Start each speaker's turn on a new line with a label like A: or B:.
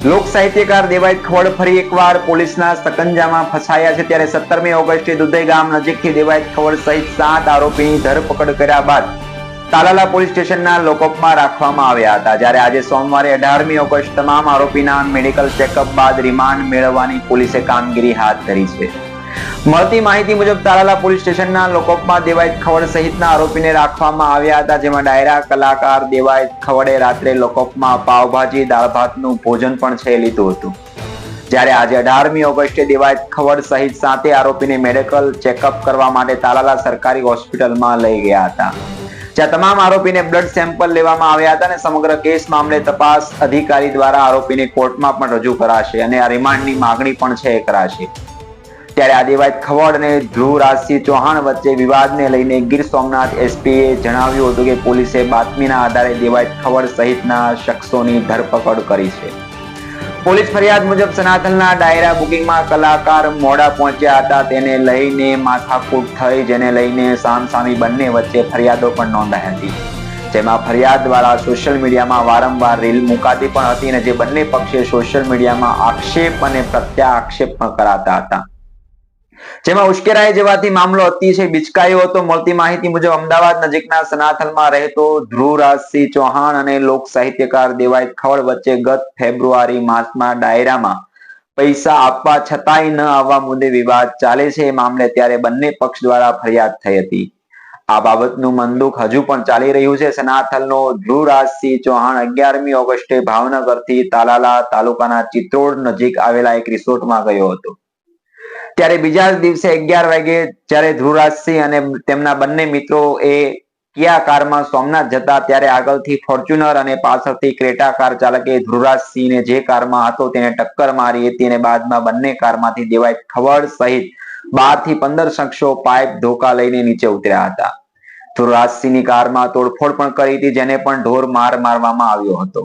A: લોક સાહિત્યકાર દેવાયત ખવડ ફરી એકવાર પોલીસના સકંજામાં ફસાયા છે। ત્યારે 17મી ઓગસ્ટે દુધઈ ગામ નજીકથી દેવાયત ખવડ સહિત 7 આરોપીની ધરપકડ કર્યા બાદ તાલાલા પોલીસ સ્ટેશનના લોકઅપમાં રાખવામાં આવ્યા હતા। જ્યારે આજે સોમવારે 18મી ઓગસ્ટ તમામ આરોપીના મેડિકલ ચેકઅપ બાદ રિમાન્ડ મેળવવાની પોલીસે કામગીરી હાથ ધરી છે। મળતી માહિતી મુજબ તાલાલા પોલીસ સ્ટેશનના લોકઅપમાં દેવાયત ખવડ સહિતના આરોપીને રાખવામાં આવ્યા હતા, જેમાં ડાયરા કલાકાર દેવાયત ખવડે રાત્રે લોકઅપમાં પાવભાજી દાળ ભાતનું ભોજન પણ છે લીધું હતું। જ્યારે આજે 18મી ઓગસ્ટે દેવાયત ખવડ સહિત 7 આરોપીને મેડિકલ ચેકઅપ કરવા માટે તાલાલા સરકારી હોસ્પિટલમાં લઈ ગયા હતા, જ્યાં તમામ આરોપીને બ્લડ સેમ્પલ લેવામાં આવ્યા હતા અને સમગ્ર કેસ મામલે તપાસ અધિકારી દ્વારા આરોપીને કોર્ટમાં પણ રજૂ કરાશે અને આ રિમાન્ડની માંગણી પણ છે કરાશે। ત્યારે આ દેવાયત ખવડ અને ધ્રુવરાજસિંહ ચૌહાણ વચ્ચે વિવાદને લઈને ગીર સોમનાથ એસપીએ જણાવ્યું હતું કે પોલીસે બાતમીના આધારે દેવાયત ખવડ સહિતના શખ્સોની ધરપકડ કરી છે। પોલીસ ફરિયાદ મુજબ સનાતનના ડાયરા બુકિંગમાં કલાકાર મોડા પહોંચ્યા હતા, તેને લઈને માથાકૂટ થઈ, જેને લઈને સામસામી બંને વચ્ચે ફરિયાદો પણ નોંધાઈ હતી, જેમાં ફરિયાદ દ્વારા સોશિયલ મીડિયામાં વારંવાર રીલ મુકાતી પણ હતી અને જે બંને પક્ષે સોશિયલ મીડિયામાં આક્ષેપ અને પ્રત્યાક્ષેપ પણ કરાતા હતા, જેમાં ઉશ્કેરાઈ જવાથી મામલો અતિશય બિચકાયો હતો। મળતી માહિતી મુજબ અમદાવાદ નજીકના સનાથલમાં રહેતો ધ્રુવરાજસિંહ ચૌહાણ અને લોક સાહિત્યકાર દેવાયત ખવડ વચ્ચે ગત ફેબ્રુઆરી માસમાં ડાયરામાં પૈસા આપવા છતાંય ન આવવા મુદ્દે વિવાદ ચાલે છે। એ મામલે ત્યારે બંને પક્ષ દ્વારા ફરિયાદ થઈ હતી। આ બાબતનું મનદુખ હજુ પણ ચાલી રહ્યું છે। સનાથલનો ધ્રુવરાજસિંહ ચૌહાણ 11મી ઓગસ્ટે ભાવનગરથી તાલાલા તાલુકાના ચિત્રોડ નજીક આવેલા એક રિસોર્ટમાં ગયો હતો। ત્યારે બીજા દિવસે 11 વાગે જ્યારે ધ્રુવરાજસિંહ અને તેમના બંને મિત્રો એ કિયા કારમાં સોમનાથ જતા ત્યારે આગળથી ફોર્ચ્યુનર અને પાછળથી ક્રેટા કાર ચાલકે ધ્રુવરાજસિંહને જે કારમાં હતો તેને ટક્કર મારી હતી અને બાદમાં બંને કારમાંથી દેવાયત ખવડ સહિત 12 થી 15 શખ્સો પાઇપ ધોકા લઈને નીચે ઉતર્યા હતા। ધ્રુવરાજસિંહની કારમાં તોડફોડ પણ કરી હતી, જેને પણ ઢોર માર મારવામાં આવ્યો હતો।